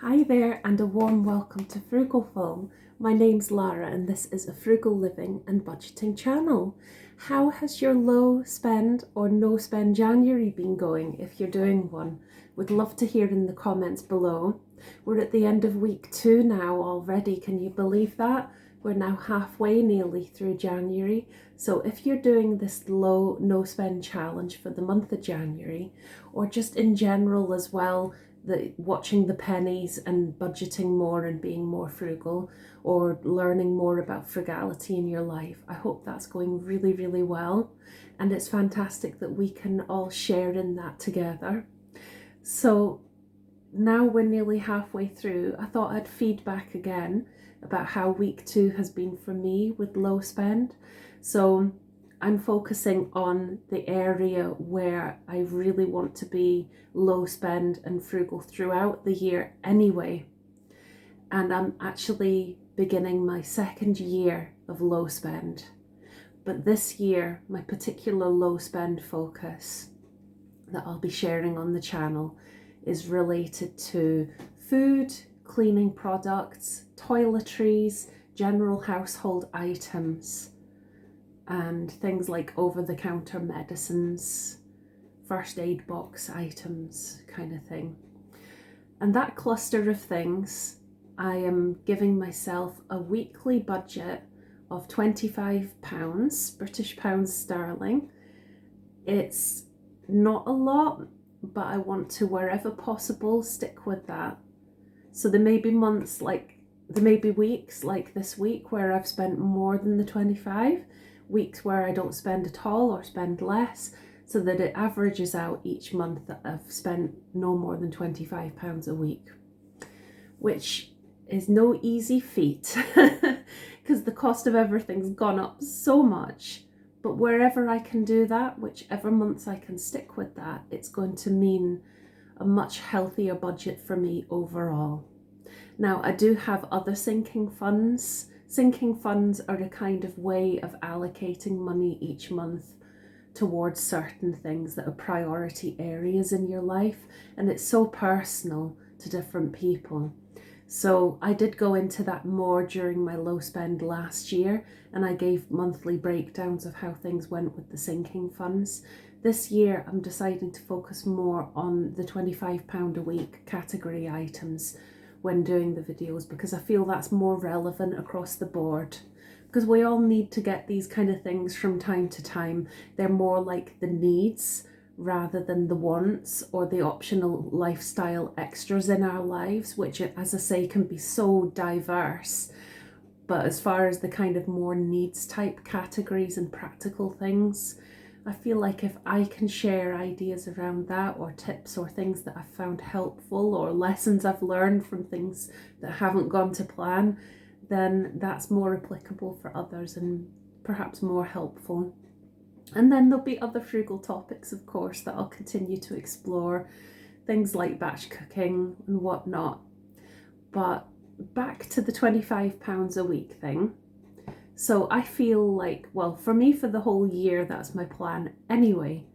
Hi there and a warm welcome to Frugalfull. My name's Lara and this is a frugal living and budgeting channel. How has your low spend or no spend January been going if you're doing one? Would love to hear in the comments below. We're at the end of week 2 now already, can you believe that? We're now halfway nearly through January. So if you're doing this low no spend challenge for the month of January, or just in general as well, watching the pennies and budgeting more and being more frugal, or learning more about frugality in your life, I hope that's going really, really well. And it's fantastic that we can all share in that together. So now we're nearly halfway through. I thought I'd feedback again about how week 2 has been for me with low spend. So I'm focusing on the area where I really want to be low spend and frugal throughout the year anyway. And I'm actually beginning my second year of low spend. But this year, my particular low spend focus that I'll be sharing on the channel is related to food, cleaning products, toiletries, general household items, and things like over-the-counter medicines, first aid box items, kind of thing. And that cluster of things, I am giving myself a weekly budget of £25, British pounds sterling. It's not a lot, but I want to, wherever possible, stick with that. So there may be weeks like this week where I've spent more than the 25, weeks where I don't spend at all or spend less, so that it averages out each month that I've spent no more than £25 a week, which is no easy feat because the cost of everything's gone up so much. But wherever I can do that, whichever months I can stick with that, it's going to mean a much healthier budget for me overall. Now, I do have other sinking funds. Sinking funds are a kind of way of allocating money each month towards certain things that are priority areas in your life, and it's so personal to different people. So I did go into that more during my low spend last year, and I gave monthly breakdowns of how things went with the sinking funds. This year I'm deciding to focus more on the £25 a week category items when doing the videos, because I feel that's more relevant across the board, because we all need to get these kind of things from time to time. They're more like the needs rather than the wants or the optional lifestyle extras in our lives, which, as I say, can be so diverse. But as far as the kind of more needs type categories and practical things, I feel like if I can share ideas around that, or tips or things that I've found helpful, or lessons I've learned from things that haven't gone to plan, then that's more applicable for others and perhaps more helpful. And then there'll be other frugal topics, of course, that I'll continue to explore, things like batch cooking and whatnot. But back to the £25 a week thing. So I feel like, well, for me, for the whole year, that's my plan anyway.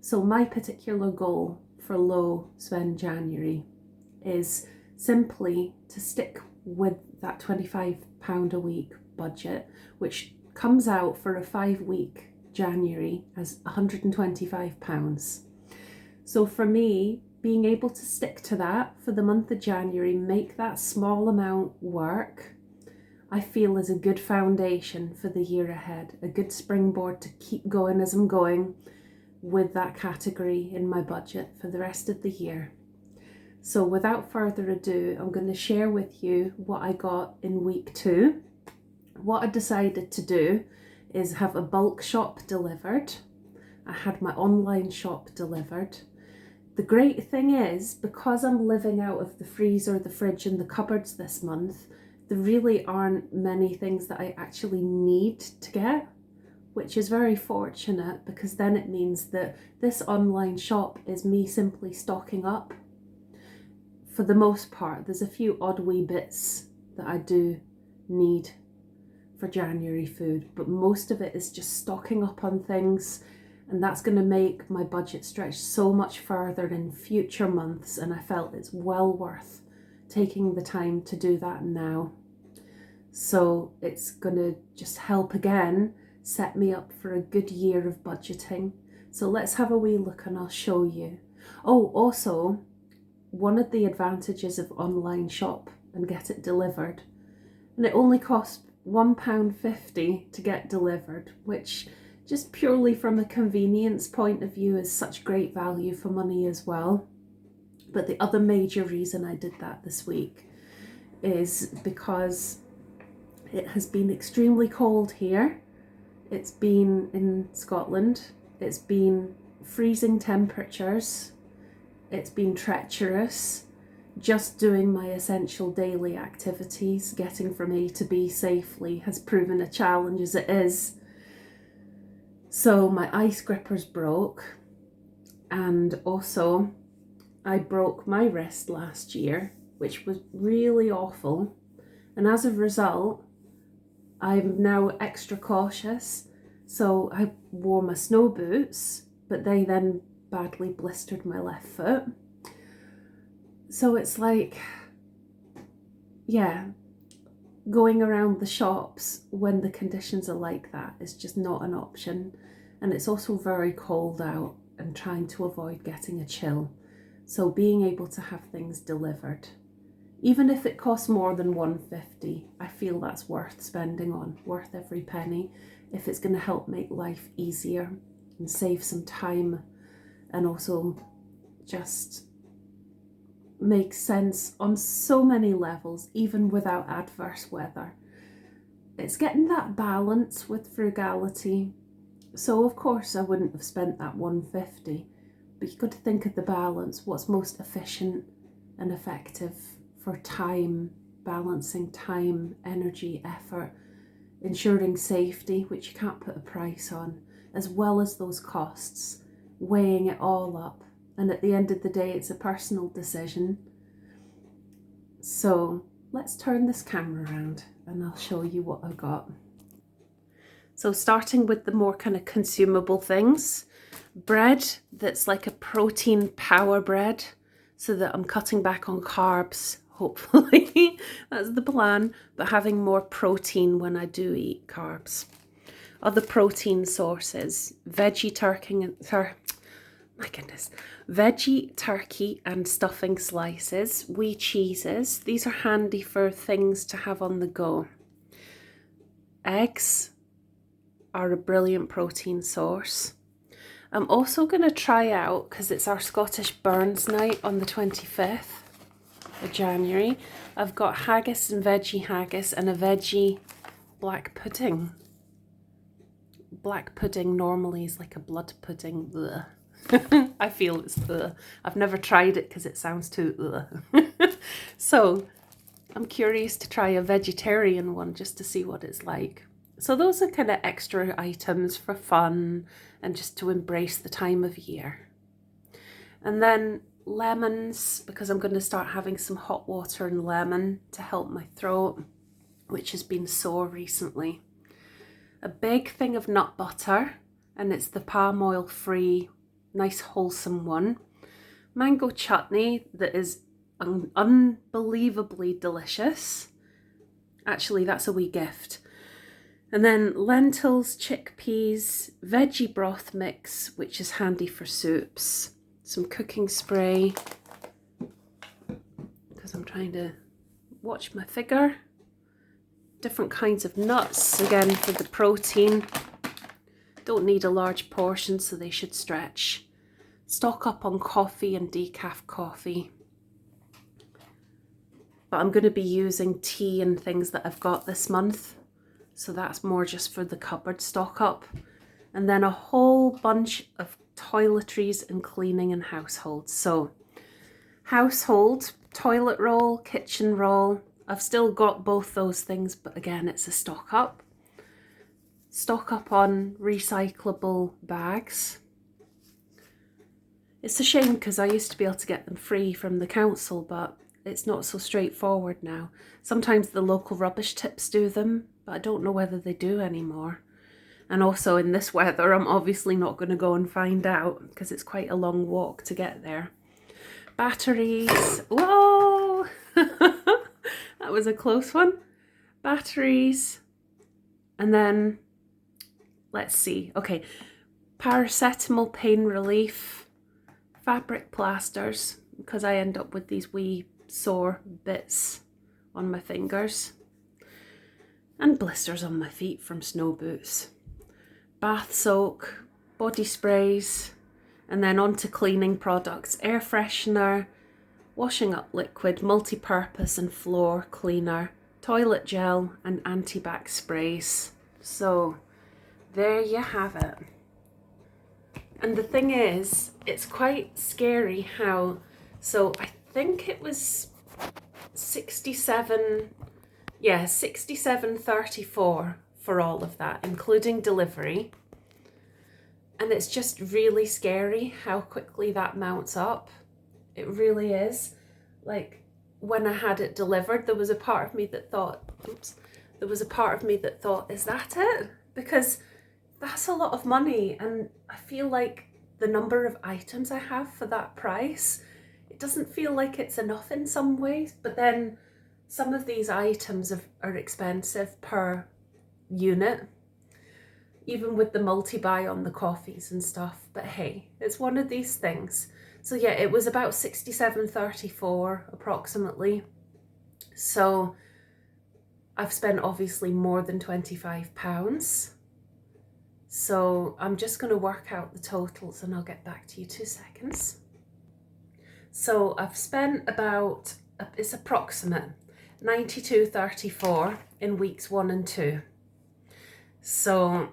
So my particular goal for low spend January is simply to stick with that £25 a week budget, which comes out for a 5-week January as £125. So for me, being able to stick to that for the month of January, make that small amount work, I feel is a good foundation for the year ahead, a good springboard to keep going as I'm going with that category in my budget for the rest of the year. So without further ado, I'm going to share with you what I got in week 2. What I decided to do is have a bulk shop delivered. I had my online shop delivered. The great thing is, because I'm living out of the freezer, the fridge and the cupboards this month, there really aren't many things that I actually need to get, which is very fortunate, because then it means that this online shop is me simply stocking up. For the most part, there's a few odd wee bits that I do need for January food, but most of it is just stocking up on things, and that's going to make my budget stretch so much further in future months, and I felt it's well worth taking the time to do that now. So it's going to just help again set me up for a good year of budgeting. So let's have a wee look and I'll show you. Oh, also, one of the advantages of online shop and get it delivered, and it only costs £1.50 to get delivered, which just purely from a convenience point of view is such great value for money as well. But the other major reason I did that this week is because it has been extremely cold here. It's been in Scotland. It's been freezing temperatures. It's been treacherous. Just doing my essential daily activities, getting from A to B safely, has proven a challenge as it is. So my ice grippers broke, and also I broke my wrist last year, which was really awful. And as a result, I'm now extra cautious. So I wore my snow boots, but they then badly blistered my left foot. So it's like, yeah, going around the shops when the conditions are like that is just not an option. And it's also very cold out and trying to avoid getting a chill. So being able to have things delivered, even if it costs more than £1.50, I feel that's worth spending on, worth every penny, if it's going to help make life easier and save some time, and also just makes sense on so many levels, even without adverse weather. It's getting that balance with frugality. So of course I wouldn't have spent that £1.50, but you've got to think of the balance, what's most efficient and effective for time, balancing time, energy, effort, ensuring safety, which you can't put a price on, as well as those costs, weighing it all up. And at the end of the day, it's a personal decision. So let's turn this camera around and I'll show you what I've got. So starting with the more kind of consumable things, bread that's like a protein power bread, so that I'm cutting back on carbs, hopefully. That's the plan, but having more protein when I do eat carbs. Other protein sources, veggie turkey and stuffing slices, wee cheeses. These are handy for things to have on the go. Eggs are a brilliant protein source. I'm also going to try out, because it's our Scottish Burns night on the 25th of January, I've got haggis and veggie haggis and a veggie black pudding. Black pudding normally is like a blood pudding. Ugh. I feel it's ugh. I've never tried it because it sounds too ugh. So I'm curious to try a vegetarian one just to see what it's like. So those are kind of extra items for fun and just to embrace the time of year. And then lemons, because I'm going to start having some hot water and lemon to help my throat, which has been sore recently. A big thing of nut butter, and it's the palm oil free, nice wholesome one. Mango chutney that is unbelievably delicious. Actually, that's a wee gift. And then lentils, chickpeas, veggie broth mix, which is handy for soups. Some cooking spray, because I'm trying to watch my figure. Different kinds of nuts, again for the protein. Don't need a large portion, so they should stretch. Stock up on coffee and decaf coffee. But I'm going to be using tea and things that I've got this month. So that's more just for the cupboard stock up. And then a whole bunch of toiletries and cleaning and household. So household, toilet roll, kitchen roll. I've still got both those things, but again, it's a stock up. Stock up on recyclable bags. It's a shame because I used to be able to get them free from the council, but it's not so straightforward now. Sometimes the local rubbish tips do them, but I don't know whether they do anymore. And also in this weather, I'm obviously not going to go and find out because it's quite a long walk to get there. Batteries. Whoa! was a close one. Batteries. And then, let's see. Okay, paracetamol pain relief. Fabric plasters, because I end up with these wee sore bits on my fingers. And blisters on my feet from snow boots. Bath soak, body sprays, and then on to cleaning products. Air freshener, washing up liquid, multi-purpose and floor cleaner, toilet gel and anti-bac sprays. So there you have it. And the thing is, it's quite scary how, so I think it was 67.34 for all of that, including delivery. And it's just really scary how quickly that mounts up. It really is. Like, when I had it delivered, there was a part of me that thought, is that it? Because that's a lot of money, and I feel like the number of items I have for that price, it doesn't feel like it's enough in some ways, but then some of these items are expensive per unit, even with the multi-buy on the coffees and stuff. But hey, it's one of these things. So yeah, it was about 67.34 approximately. So I've spent obviously more than £25. So I'm just going to work out the totals and I'll get back to you 2 seconds. So I've spent about, it's approximate, £92.34 in weeks 1 and 2. So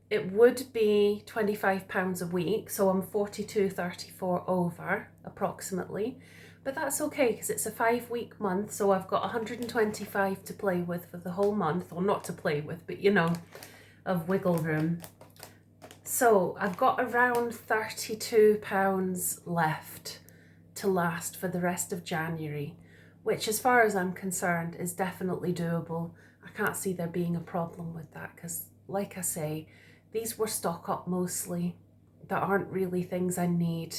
it would be £25 a week, so I'm £42.34 over approximately, but that's okay because it's a 5-week month, so I've got 125 to play with for the whole month, or not to play with, but you know, of wiggle room. So I've got around £32 left to last for the rest of January, which as far as I'm concerned is definitely doable. I can't see there being a problem with that because, like I say, these were stock up mostly that aren't really things I need.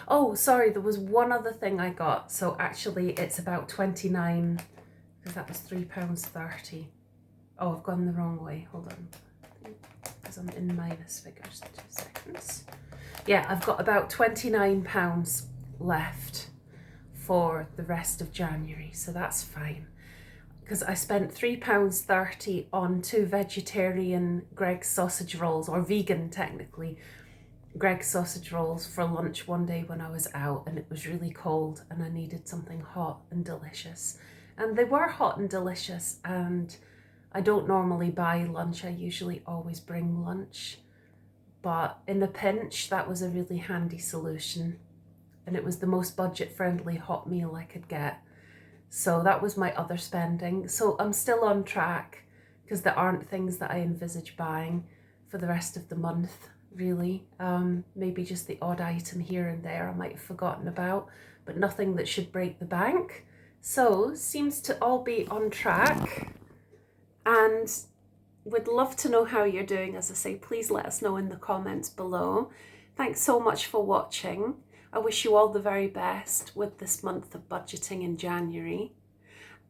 Oh, sorry, there was one other thing I got. So actually it's about 29, because that was £3.30. Oh, I've gone the wrong way. Hold on, because I'm in minus figures. 2 seconds. Yeah, I've got about £29 left for the rest of January, so that's fine. Because I spent £3.30 on 2 vegetarian Greggs sausage rolls, or vegan technically, Greggs sausage rolls for lunch one day when I was out, and it was really cold and I needed something hot and delicious. And they were hot and delicious, and I don't normally buy lunch, I usually always bring lunch. But in a pinch, that was a really handy solution. And it was the most budget-friendly hot meal I could get. So that was my other spending. So I'm still on track because there aren't things that I envisage buying for the rest of the month, really. Maybe just the odd item here and there I might have forgotten about, but nothing that should break the bank. So seems to all be on track, and would love to know how you're doing. As I say, please let us know in the comments below. Thanks so much for watching. I wish you all the very best with this month of budgeting in January.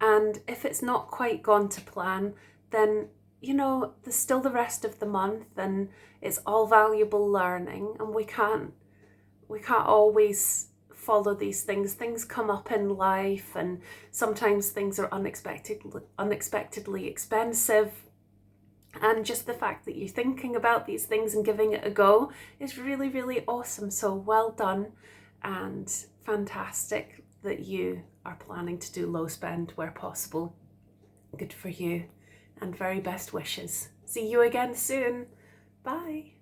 And if it's not quite gone to plan, then, you know, there's still the rest of the month, and it's all valuable learning, and we can't always follow these things. Things come up in life, and sometimes things are unexpectedly expensive. And just the fact that you're thinking about these things and giving it a go is really, really awesome. So well done, and fantastic that you are planning to do low spend where possible. Good for you, and very best wishes. See you again soon. Bye.